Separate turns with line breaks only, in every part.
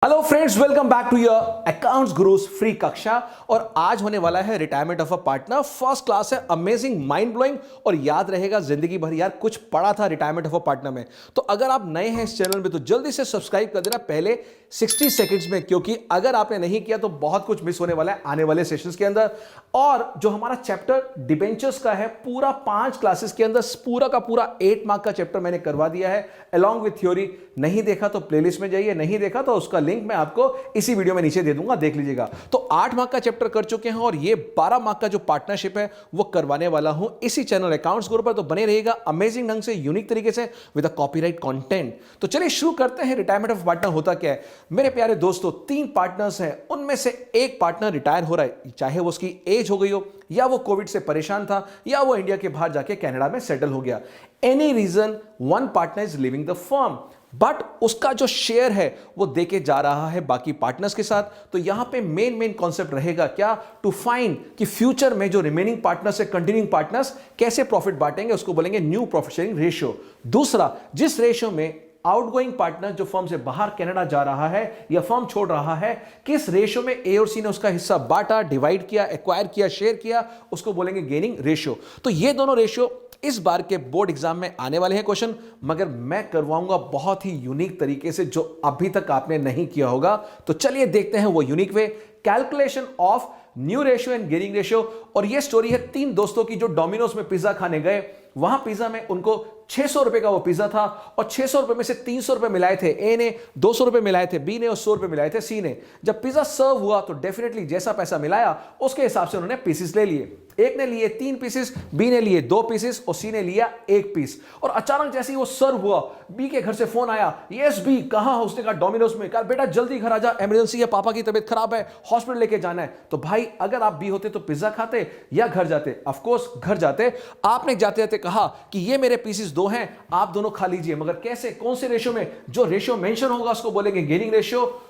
Hello friends, welcome back to your accounts gurus free कक्षा। और आज होने वाला है retirement of a partner. First class है, अमेजिंग, माइंड ब्लोइंग और याद रहेगा जिंदगी भर। यार कुछ पढ़ा था रिटायरमेंट ऑफ अ पार्टनर में। तो अगर आप नए हैं इस चैनल में तो जल्दी से सब्सक्राइब कर देना पहले 60 सेकंड्स में, क्योंकि अगर आपने नहीं किया तो बहुत कुछ मिस होने वाला है आने वाले सेशंस के अंदर। और जो हमारा चैप्टर डिबेंचर्स का है, पूरा 5 क्लासेस के अंदर पूरा का पूरा 8 मार्क का चैप्टर मैंने करवा दिया है अलॉन्ग विथ थ्योरी। नहीं देखा तो प्लेलिस्ट में जाइए, नहीं देखा तो उसका लिंक मैं आपको इसी वीडियो में नीचे दे दूंगा, देख लीजिएगा। तो 8 मार्क का चैप्टर कर चुके हैं और ये 12 मार्क का जो पार्टनरशिप है वो करवाने वाला हूं इसी चैनल अकाउंट्स गुरु पर। तो बने रहिएगा अमेजिंग ढंग से, यूनिक तरीके से, विद अ कॉपीराइट कंटेंट। तो चलिए शुरू करते हैं। रिटायरमेंट ऑफ पार्टनर होता क्या है मेरे प्यारे दोस्तों? 3 पार्टनर्स हैं, उनमें से एक पार्टनर रिटायर हो रहा है, चाहे वो उसकी एज हो गई हो, या वो कोविड से परेशान था, या वो इंडिया के बाहर जाके कनाडा में सेटल हो गया। Any reason one partner is living the firm, but उसका जो शेयर है वो देके जा रहा है बाकी पार्टनर्स के साथ। तो यहां पे मेन कॉन्सेप्ट रहेगा क्या? टू फाइंड कि फ्यूचर में जो रिमेनिंग पार्टनर्स है, कंटिन्यूइंग पार्टनर्स, कैसे प्रॉफिट बांटेंगे, उसको बोलेंगे न्यू प्रॉफिट शेयरिंग रेशियो। दूसरा, जिस रेशियो में आउटगोइंग पार्टनर जो फर्म से बाहर कनाडा जा रहा है या फर्म छोड़ रहा है, किस रेशियो में ए और सी ने उसका हिस्सा बांटा, डिवाइड किया, एक्वायर किया, शेयर किया, उसको बोलेंगे गेनिंग रेशियो। तो ये दोनों रेशियो इस बार के बोर्ड एग्जाम में आने वाले हैं क्वेश्चन, मगर मैं करवाऊंगा बहुत ही यूनिक तरीके से जो अभी तक आपने नहीं किया होगा। तो चलिए देखते हैं वो unique way, calculation of new ratio and gaining ratio. और ये स्टोरी है 3 दोस्तों की जो डोमिनोज में पिज्जा खाने गए। वहां पिज्जा में उनको 600 रुपए का वो पिज्जा था और 600 रुपए में से 300 रुपए मिलाए थे ए ने, 200 रुपए मिलाए थे बी ने और 100 रुपए मिलाए थे सी ने। जब पिज्जा सर्व हुआ तो डेफिनेटली जैसा पैसा मिलाया उसके हिसाब से उन्होंने पीसेस ले लिए। एक ने लिए 3 पीसेस, बी ने लिए 2 पीसेस और सी ने लिया 1 पीस। और अचानक जैसे ही वो सर्व हुआ, बी के घर से फोन आया, यस बी कहां हो? उसने कहा डोमिनोज में। कहा बेटा जल्दी घर आ जा, इमरजेंसी है, पापा की तबीयत खराब है, हॉस्पिटल लेके जाना है। तो भाई अगर आप बी होते तो पिज्जा खाते या घर जाते? ऑफ कोर्स घर जाते। आपने जाते जाते कहा कि ये मेरे पीसेस 2 हैं, आप दोनों खा लीजिए। मगर कैसे, कौन से रेशियो में? जो रेशियो मेंशन होगा उसको बोलेंगे गेनिंग रेशियो,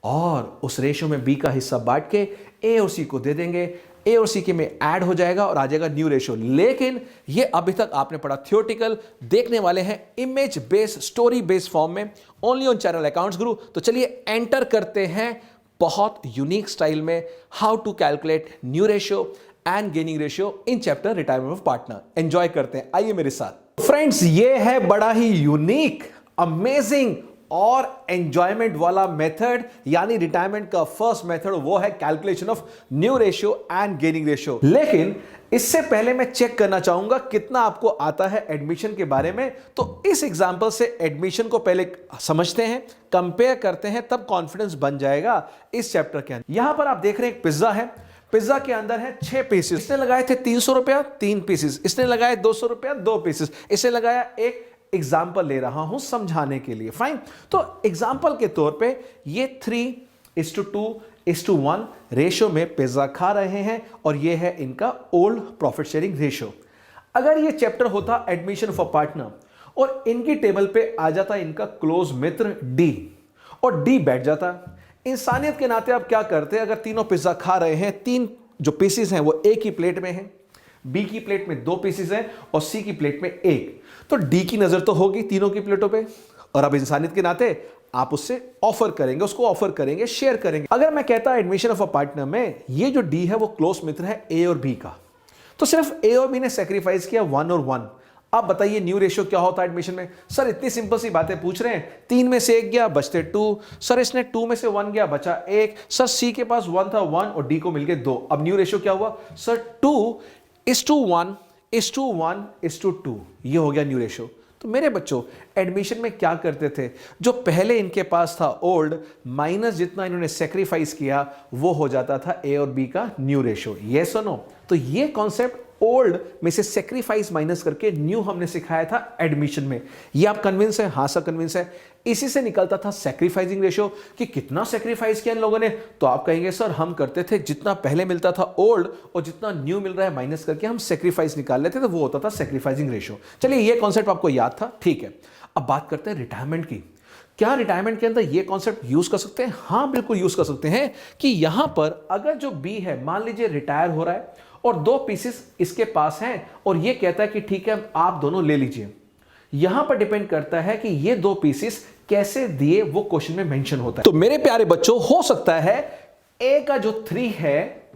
और उस रेशियो में बी का हिस्सा बांट के ए और सी को दे देंगे। ए और सी के में ऐड हो जाएगा और आ जाएगा न्यू रेशियो। लेकिन ये अभी तक आपने पढ़ा थियोरेटिकल, देखने वाले हैं image based, story based form में, only on channel accounts guru. तो चलिए एंटर करते हैं बहुत यूनिक स्टाइल में, how to calculate new ratio and gaining ratio in chapter retirement of partner. Enjoy करते हैं, आइए मेरे साथ। फ्रेंड्स, ये है बड़ा ही यूनिक, अमेजिंग और एंजॉयमेंट वाला मेथड, यानी रिटायरमेंट का फर्स्ट मेथड, वो है calculation of new ratio and gaining ratio. लेकिन इससे पहले मैं चेक करना चाहूंगा कितना आपको आता है एडमिशन के बारे में। तो इस एग्जांपल से एडमिशन को पहले समझते हैं, कंपेयर करते हैं, तब कॉन्फिडेंस बन जाएगा इस चैप्टर के अंदर। यहां पर आप देख रहे हैं एक पिज्जा है, पिज्जा के अंदर है 6 पीसेस। इसने लगाए थे 300 रुपया, 3 पीसेस। इसने लगाए 200 रुपया, 2 पीसेस। इसने लगाया एक। एग्जाम्पल ले रहा हूं समझाने के लिए, फाइन। तो एग्जाम्पल के तौर पे ये 3:2:1 रेशियो में पिज्जा खा रहे हैं और ये है इनका ओल्ड प्रॉफिट शेयरिंग रेशियो। अगर ये चैप्टर होता एडमिशन ऑफ अ पार्टनर और इनकी टेबल पे आ जाता इनका क्लोज मित्र डी, और डी बैठ जाता। इंसानियत के नाते आप क्या करते हैं? अगर तीनों पिज्जा खा रहे हैं, 3 जो पीसेस हैं वो एक ही प्लेट में है, बी की प्लेट में 2 पीसेस हैं और सी की प्लेट में 1, तो डी की नजर तो होगी तीनों की प्लेटों पे। और अब इंसानियत के नाते आप उससे ऑफर करेंगे, उसको ऑफर करेंगे, शेयर करेंगे। अगर मैं कहता एडमिशन ऑफ अ पार्टनर में ये जो डी है वो क्लोज मित्र है ए और बी का, तो सिर्फ ए और बी ने सेक्रीफाइस किया 1 और 1। अब बताइए न्यू रेशियो क्या होता है एडमिशन में? सर इतनी सिंपल सी बातें पूछ रहे हैं, 3 में से 1 गया बचते 2। सर इसने 2 में से 1 गया बचा 1। सर सी के पास 1 था, 1 और डी को मिलके 2। अब न्यू रेशियो क्या हुआ? सर 2:1:1:2, ये हो गया न्यू रेशियो। तो मेरे बच्चों एडमिशन में क्या करते थे? जो पहले इनके पास था ओल्ड माइनस जितना इन्होंने सेक्रीफाइस किया वो हो जाता था ए और बी का न्यू रेशियो। यस और नो? तो ये कॉन्सेप्ट ओल्ड में से सेक्रीफाइस माइनस करके न्यू हमने सिखाया था एडमिशन में। ये आप कन्विंस है? हाँ सर कन्विंस है। इसी से निकलता था सेक्रीफाइसिंग रेशियो कि कितना सेक्रीफाइस किया इन लोगों ने। तो आप कहेंगे सर हम करते थे जितना पहले मिलता था ओल्ड और जितना न्यू मिल रहा है माइनस करके हम सेक्रीफाइस निकाल लेते थे, तो वो होता था सेक्रीफाइसिंग रेशियो। चलिए ये कॉन्सेप्ट आपको याद था, ठीक है। अब बात करते हैं रिटायरमेंट की। क्या रिटायरमेंट के अंदर ये कॉन्सेप्ट यूज कर सकते हैं? हाँ बिल्कुल यूज कर सकते हैं। कि यहां पर अगर जो बी है, मान लीजिए रिटायर हो रहा है और 2 पीसेस इसके पास हैं और ये कहता है कि ठीक है आप दोनों ले लीजिए। यहां पर डिपेंड करता है कि ये दो पीसेस कैसे दिए वो क्वेश्चन में मेंशन होता है। तो मेरे प्यारे बच्चों, हो सकता है ए का जो 3 है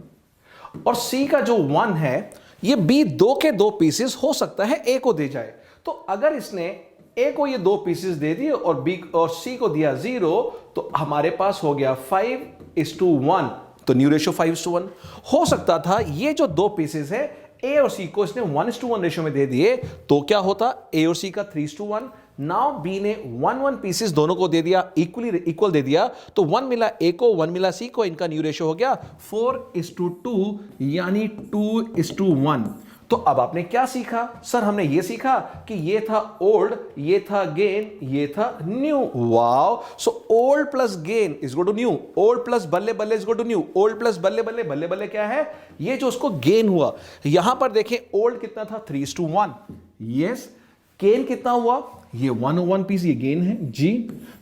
और सी का जो 1 है, ये बी दो के दो पीसेस हो सकता है ए को दे जाए। तो अगर इसने ए को ये दो पीसेस दे दिए और बी और सी को दिया 0, तो हमारे पास हो गया 5:1, तो न्यू रेशियो 5:1। हो सकता था ये जो दो पीसेस है ए और सी को इसने 1:1 रेशियो में दे दिए, तो क्या होता, ए और सी का 3:1। नाउ बी ने 1 पीसेस दोनों को दे दिया, इक्वल दे दिया, तो 1 मिला ए को, 1 मिला सी को, इनका न्यू रेशियो हो गया 4:2, यानी 2:1। तो अब आपने क्या सीखा? सर हमने ये सीखा कि ये था ओल्ड, ये था गेन, ये था new. Wow, so old plus gain is equal to new, old plus बल्ले बल्ले is equal to new, old plus बल्ले बल्ले, बल्ले बल्ले क्या है, ये जो उसको गेन हुआ। यहां पर देखें ओल्ड कितना था, 3:1। यस, गेन कितना हुआ, ये 1 पीस, ये गेन है जी।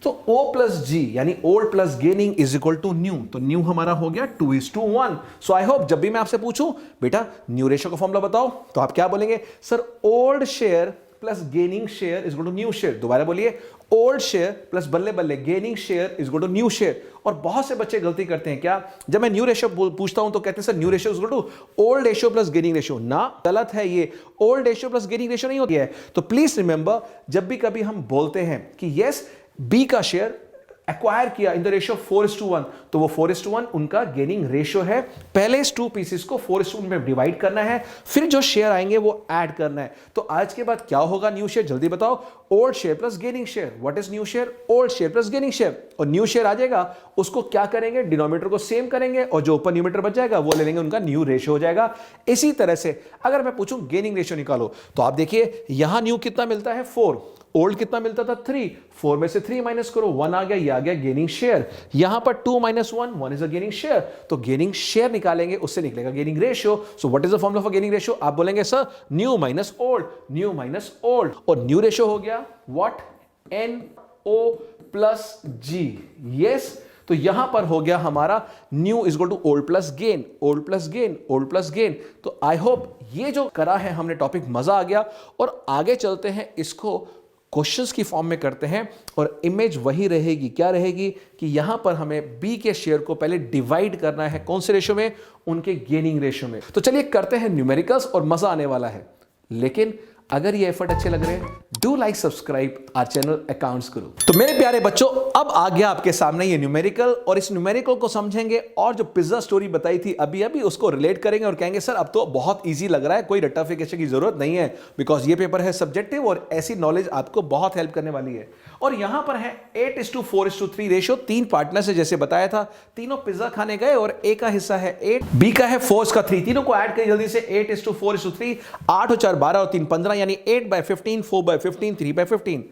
तो O प्लस जी यानी old plus gaining is equal to new, तो न्यू हमारा हो गया 2:1। सो आई होप जब भी मैं आपसे पूछूं बेटा न्यू रेशियो का फॉर्मूला बताओ, तो आप क्या बोलेंगे, sir old share plus gaining share is equal to new share. दोबारा बोलिए, ओल्ड शेयर प्लस बल्ले बल्ले gaining share is equal to new share. और बहुत से बच्चे गलती करते हैं, क्या, जब मैं न्यू रेशियो पूछता हूं तो कहते हैं sir new ratio is equal to old ratio plus gaining ratio. ना, गलत है, ये old ratio plus gaining ratio नहीं होती है। तो प्लीज रिमेंबर, जब भी कभी हम बोलते हैं कि यस बी का शेयर एक्वायर किया इन द रेशियो 4:1, तो वो 4:1 उनका गेनिंग रेशियो है। पहले इस 2 पीसेस को 4:1 में डिवाइड करना है, फिर जो शेयर आएंगे वो ऐड करना है। तो आज के बाद क्या होगा न्यू शेयर, जल्दी बताओ, old share plus gaining share. What is new share, old share plus gaining share. और न्यू शेयर आ जाएगा, उसको क्या करेंगे, डिनोमिनेटर को सेम करेंगे और जो ऊपर न्यूमरेटर बच जाएगा वो ले लेंगे, उनका न्यू रेशियो हो जाएगा। इसी तरह से अगर मैं पूछूं गेनिंग रेशियो निकालो, तो आप देखिए यहां न्यू कितना मिलता है, 4, ओल्ड कितना मिलता था, 3, 4 में से 3 माइनस करो, 1 आ गया, ये आ गया गेनिंग शेयर। यहां पर 2 - 1 इज अ गेनिंग शेयर, तो गेनिंग शेयर निकालेंगे, उससे निकलेगा gaining ratio. So what is the formula for gaining ratio, आप बोलेंगे sir new minus old, new minus old, और न्यू रेशियो हो गया what, NO plus G। Yes, तो यहां पर हो गया हमारा new is equal to old plus gain, old plus gain, old plus gain. तो आई होप ये जो करा है हमने टॉपिक, मजा आ गया। और आगे चलते हैं, इसको क्वेश्चंस की फॉर्म में करते हैं, और इमेज वही रहेगी, क्या रहेगी कि यहां पर हमें बी के शेयर को पहले डिवाइड करना है, कौन से रेशियो में, उनके गेनिंग रेशियो में। तो चलिए करते हैं न्यूमेरिकल्स और मजा आने वाला है। लेकिन अगर ये एफर्ट अच्छे लग रहे हैं, do like subscribe our channel accounts guru. तो मेरे प्यारे बच्चों, अब आ गया आपके सामने ये न्यूमेरिकल, और इस न्यूमेरिकल को समझेंगे और जो पिज्जा स्टोरी बताई थी अभी अभी उसको रिलेट करेंगे और कहेंगे सर अब तो बहुत इजी लग रहा है, कोई रट्टाफिकेशन की जरूरत नहीं है, बिकॉज ये पेपर है सब्जेक्टिव और ऐसी नॉलेज आपको बहुत हेल्प करने वाली है। और यहां पर है 8:4:3 रेशियो, 3 पार्टनर्स है जैसे बताया था, तीनों पिज्जा खाने गए और ए का हिस्सा है 8, बी का है 4 का 3, तीनों को ऐड करिए जल्दी से, 8:4:3, 8 और 4 12 और 3 15, यानी 8/15, 4/15, 3/15।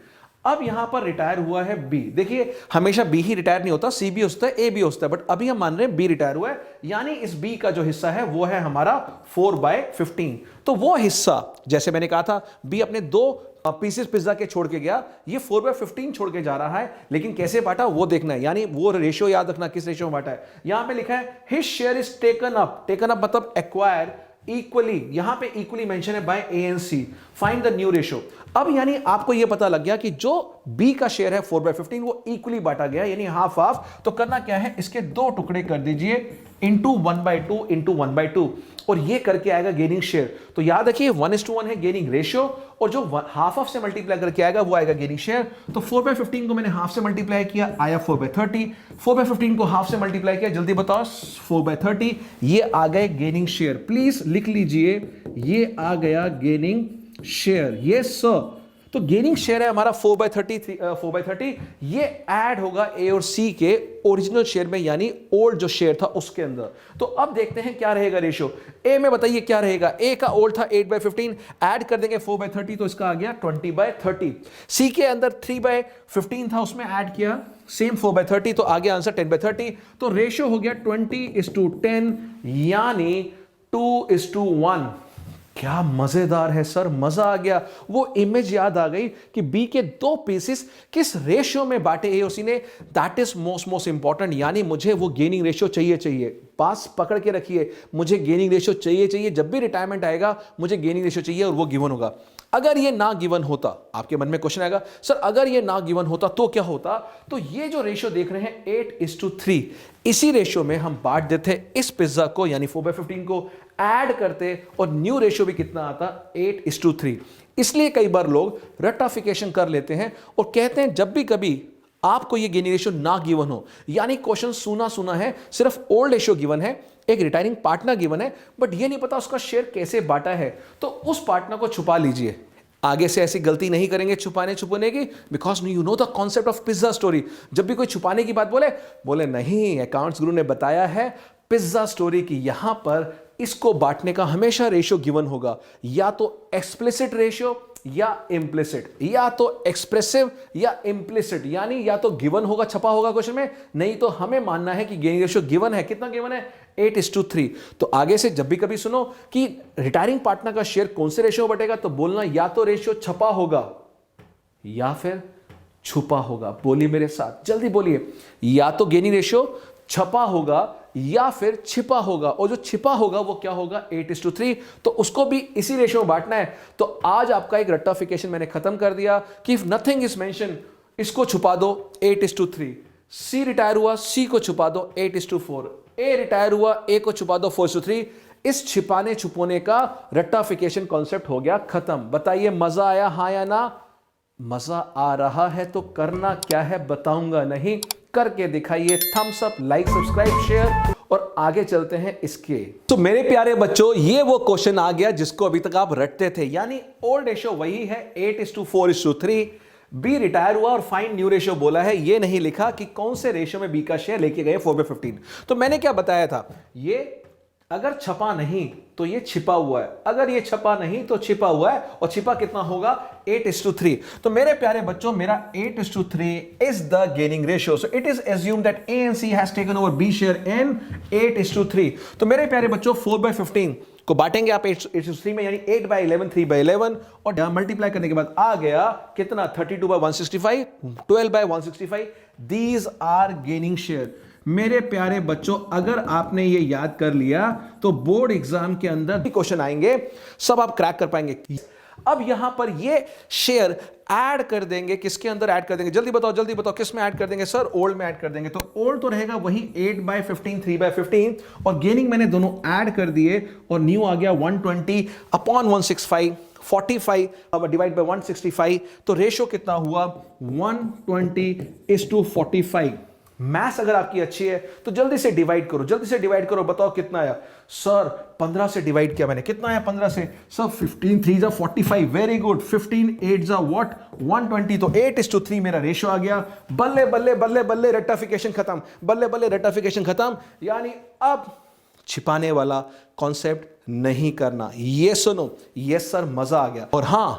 अब यहां पर रिटायर हुआ है बी। देखिए हमेशा बी ही रिटायर नहीं होता, सी भी होता है, ए भी होता है, बट अभी हम मान रहे हैं बी रिटायर हुआ है, यानी इस बी का जो हिस्सा है वो है हमारा 4/15। तो वो हिस्सा, जैसे मैंने कहा था, बी अपने 2 पीसेस पिज्जा के छोड़ के गया, ये 4/15 छोड़ के जा रहा है, लेकिन कैसे बांटा वो देखना है, यानी वो रेशियो याद रखना किस रेशियो में बांटा है। यहां पे लिखा है his share is taken up, taken up मतलब एक्वायर इक्वली, यहां पे इक्वली मेंशन है by A and C, find the new ratio. अब यानी आपको यह पता लग गया कि जो बी का शेयर है 4/15 वो इक्वली बांटा गया, यानी हाफ हाफ। तो करना क्या है, इसके 2 टुकड़े कर दीजिए, इंटू 1/2 इंटू 1/2, और ये करके आएगा गेनिंग शेयर। तो याद रखिए 1:1 है गेनिंग रेशियो, और जो हाफ ऑफ से मल्टीप्लाई करके आएगा वो आएगा गेनिंग शेयर। तो 4/15 को मैंने हाफ से मल्टीप्लाई किया, आया 4/30, 4/15 को हाफ से मल्टीप्लाई किया, जल्दी बताओ 4/30, ये आ गए गेनिंग शेयर। प्लीज लिख लीजिए, ये आ गया गेनिंग शेयर। यस सर, तो गेनिंग शेयर है हमारा 4/30, ये ऐड होगा ए और सी के ओरिजिनल शेयर में, यानी ओल्ड जो शेयर था उसके अंदर। तो अब देखते हैं क्या रहेगा रेशियो। ए में बताइए क्या रहेगा, ए का ओल्ड था 8/15, ऐड कर देंगे 4/30, तो इसका आ गया 20/30। सी के अंदर 3/15 था, उसमें ऐड किया सेम 4/30, तो आ गया आंसर 10/30। तो रेशियो हो गया 20:10, यानी 2:1। क्या मजेदार है सर, मजा आ गया। वो इमेज याद आ गई कि बी के 2 पीसेस किस रेशियो में बांटे ए और सी ने, दैट इज मोस्ट इंपॉर्टेंट। यानी मुझे वो गेनिंग रेशियो चाहिए, पास पकड़ के रखिए, मुझे गेनिंग रेशियो चाहिए। जब भी रिटायरमेंट आएगा मुझे गेनिंग रेशियो चाहिए और वो गिवन होगा। अगर ये ना गिवन होता, आपके मन में क्वेश्चन आएगा सर अगर ये ना गिवन होता तो क्या होता, तो ये जो रेशियो देख रहे हैं 8:3, इसी रेशियो में हम बांट देते इस पिज्जा को यानी 4/15 को, ऐड करते और न्यू रेशियो भी कितना आता 8:3। इसलिए कई बार लोग रट्टाफिकेशन कर लेते हैं और कहते हैं जब भी कभी आपको ये गेनिंग रेशियो ना गिवन हो, यानी क्वेश्चन सुना सुना है, सिर्फ ओल्ड रेशियो गिवन है, एक रिटायरिंग पार्टनर गिवन है, बट ये नहीं पता उसका शेयर कैसे बांटा है, तो उस पार्टनर को छुपा लीजिए। आगे से ऐसी गलती नहीं करेंगे छुपाने की, because you know the concept of pizza story. जब भी कोई छुपाने की बात बोले नहीं, अकाउंट्स गुरु ने बताया है पिज्जा स्टोरी की यहां पर इसको बांटने का हमेशा रेशियो गिवन होगा, या तो एक्सप्लिसिट रेशियो या इम्प्लिसिट, या तो एक्सप्रेसिव या इम्प्लिसिट, यानी या तो गिवन होगा छपा होगा क्वेश्चन में, नहीं तो हमें मानना है कि गेनिंग रेशियो गिवन है। कितना गिवन है 8:3। तो आगे से जब भी कभी सुनो कि रिटायरिंग पार्टनर का शेयर कौन से रेशियो बटेगा, तो बोलना या तो रेशियो छपा होगा या फिर छुपा होगा। बोलिए मेरे साथ, जल्दी बोलिए, या तो गेनिंग रेशियो छपा होगा या फिर छिपा होगा, और जो छिपा होगा वो क्या होगा 8:3, तो उसको भी इसी रेशियो में बांटना है। तो आज आपका एक रट्टाफिकेशन मैंने खत्म कर दिया कि इफ नथिंग इज मेंशन, इसको छुपा दो 8:3, सी रिटायर हुआ सी को छुपा दो 8:4, ए रिटायर हुआ ए को छुपा दो 4:3। इस छिपाने छुपोने का रट्टाफिकेशन कॉन्सेप्ट हो गया खत्म। बताइए मजा आया हाँ या ना? मजा आ रहा है तो करना क्या है बताऊंगा नहीं, करके दिखाइए। Thumbs up, like, subscribe, share, और आगे चलते हैं इसके। तो मेरे प्यारे बच्चों, ये वो क्वेश्चन आ गया जिसको अभी तक आप रटते थे, यानी ओल्ड रेशियो वही है 8:4:3। बी रिटायर हुआ और फाइंड न्यू रेशियो बोला है, ये नहीं लिखा कि कौन से रेशियो में बी का शेयर लेके गए 4/15। तो मैंने क्या बताया था, ये अगर छपा नहीं तो ये छिपा हुआ है, अगर ये छपा नहीं तो छिपा हुआ है, और छिपा कितना होगा 8:3। तो मेरे प्यारे बच्चों, मेरा 8:3 is the gaining ratio, so it is assumed that A and C has taken over B share in 8:3। तो मेरे प्यारे बच्चों 4/15 को बांटेंगे आप 8:3 में, यानी 8/11, 3/11, और यहां मल्टीप्लाई करने के बाद आ गया कितना 32/165, 12/165। These are gaining share. मेरे प्यारे बच्चों, अगर आपने ये याद कर लिया तो बोर्ड एग्जाम के अंदर भी क्वेश्चन आएंगे, सब आप क्रैक कर पाएंगे। अब यहां पर ये शेयर ऐड कर देंगे, किसके अंदर ऐड कर देंगे, जल्दी बताओ किस में ऐड कर देंगे? सर ओल्ड में ऐड कर देंगे। तो ओल्ड तो रहेगा वही 8/15, 3/15, और गेनिंग मैंने दोनों ऐड कर दिए, और न्यू आ गया 120/165, 45 अब डिवाइड बाय 165, तो रेशियो कितना हुआ 120:45। मैथ्स अगर आपकी अच्छी है तो जल्दी से डिवाइड करो, बताओ कितना आया? सर 15 से डिवाइड किया मैंने, कितना आया 15 से? सर 15 3 जा 45, वेरी गुड। 15 8 जा व्हाट 120, तो 8:3 मेरा रेशियो आ गया। बल्ले बल्ले बल्ले बल्ले रट्टाफिकेशन खत्म, बल्ले बल्ले रट्टाफिकेशन खत्म, यानी अब छिपाने वाला कॉन्सेप्ट नहीं करना। ये सुनो, यस सर मजा आ गया। और हां,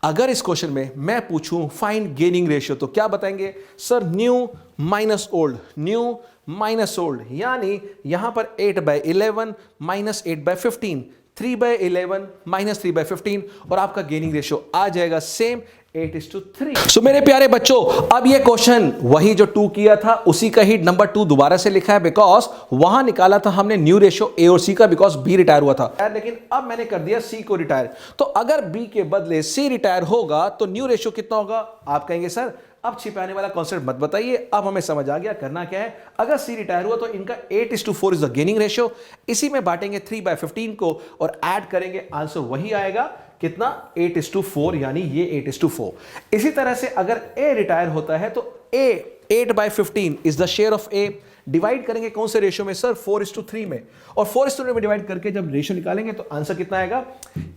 अगर इस क्वेश्चन में मैं पूछूं फाइंड गेनिंग रेशियो, तो क्या बताएंगे? Sir new minus old, new minus old, यानी यहां पर 8/11 माइनस 8/15, 3/11 माइनस 3/15, और आपका गेनिंग रेशियो आ जाएगा सेम 8:3। सो मेरे प्यारे बच्चों, अब ये क्वेश्चन वही जो 2 किया था उसी का ही नंबर 2 दोबारा से लिखा है, बिकॉज वहां निकाला था हमने न्यू रेशियो ए और सी का, बिकॉज बी रिटायर हुआ था, लेकिन अब मैंने कर दिया सी को रिटायर। तो अगर बी के बदले सी रिटायर होगा तो न्यू रेशियो कितना होगा? आप कहेंगे सर अब छिपाने वाला कॉन्सेप्ट मत बताइए, अब हमें समझ आ गया करना क्या है। अगर सी रिटायर हुआ तो इनका 8:4 इज द गेनिंग रेशियो, इसी में बांटेंगे 3/15 को और ऐड करेंगे, आंसर वही आएगा कितना 8:4, यानी ये 8:4। इसी तरह से अगर ए रिटायर होता है तो ए 8/15 is the share of A, divide करेंगे कौन से रेशियो में? सर 4:3 में, और 4:3 में डिवाइड करके जब रेशियो निकालेंगे तो आंसर कितना आएगा?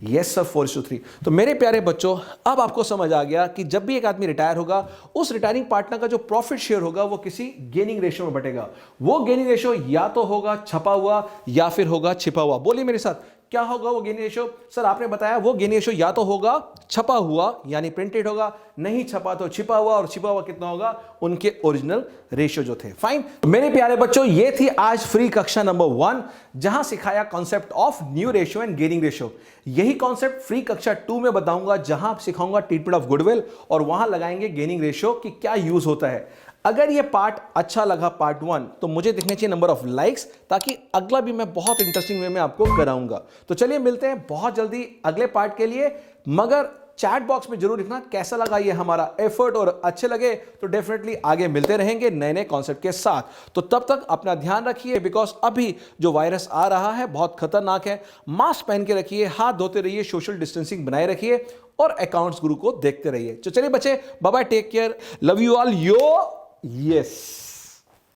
Yes sir 4:3। तो मेरे प्यारे बच्चों, अब आपको समझ आ गया कि जब भी एक आदमी रिटायर होगा, उस रिटायरिंग पार्टनर का जो प्रॉफिट शेयर होगा वो किसी गेनिंग रेशियो में बटेगा। वो गेनिंग रेशियो या तो होगा छपा हुआ या फिर होगा छिपा हुआ। बोलिए मेरे साथ, क्या होगा वो गेनिंग रेशियो? सर आपने बताया वो गेनिंग रेशियो या तो होगा छपा हुआ यानी प्रिंटेड होगा, नहीं छपा तो छिपा हुआ, और छिपा हुआ कितना होगा? उनके ओरिजिनल रेशियो जो थे। फाइन। मेरे प्यारे बच्चों, ये थी आज फ्री कक्षा नंबर 1, जहां सिखाया concept of new ratio and gaining ratio. यही कॉन्सेप्ट फ्री कक्षा 2 में बताऊंगा, जहां सिखाऊंगा ट्रीटमेंट ऑफ गुडविल, और वहां लगाएंगे गेनिंग रेशियो कि क्या यूज होता है। अगर ये पार्ट अच्छा लगा पार्ट 1, तो मुझे दिखने चाहिए नंबर ऑफ लाइक्स, ताकि अगला भी मैं बहुत इंटरेस्टिंग वे में आपको कराऊंगा। तो चलिए मिलते हैं बहुत जल्दी अगले पार्ट के लिए, मगर चैट बॉक्स में जरूर लिखना कैसा लगा ये हमारा एफर्ट, और अच्छे लगे तो डेफिनेटली आगे मिलते रहेंगे नए नए कॉन्सेप्ट के साथ। तो तब तक अपना ध्यान रखिए, बिकॉज अभी जो वायरस आ रहा है बहुत खतरनाक है। मास्क पहन के रखिए, हाथ धोते रहिए, सोशल डिस्टेंसिंग बनाए रखिए और अकाउंट्स गुरु को देखते रहिए। तो चलिए बच्चे, bye bye, take care, love you all, yo yes.